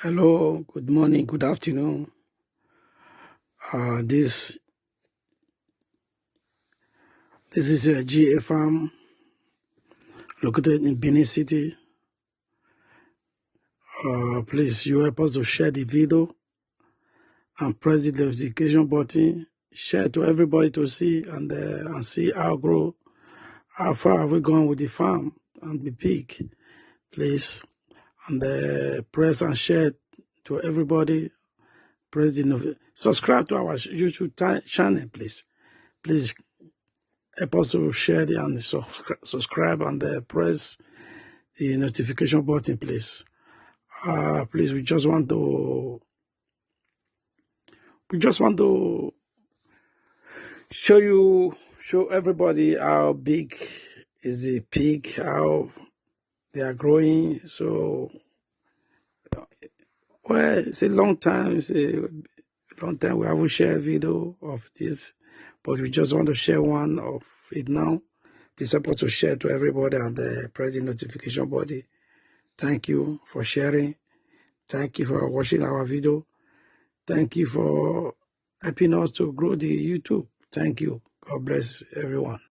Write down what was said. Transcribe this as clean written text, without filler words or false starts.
Hello, good morning, good afternoon. This is a GA farm located in Benin City. Please, you help us to share the video and press the notification button. Share to everybody to see and see how far have we gone with the farm and the pig. Please, and press and share to everybody. Press the subscribe to our YouTube channel, please. Please help us to share and subscribe and press the notification button, please. Please, we just want to show everybody how big is the pig, how they are growing. So, well, it's a long time. We haven't shared a video of this, but we just want to share one of it now. Please support to share to everybody and press the notification button. Thank you for sharing. Thank you for watching our video. Thank you for helping us to grow the YouTube. Thank you. God bless everyone.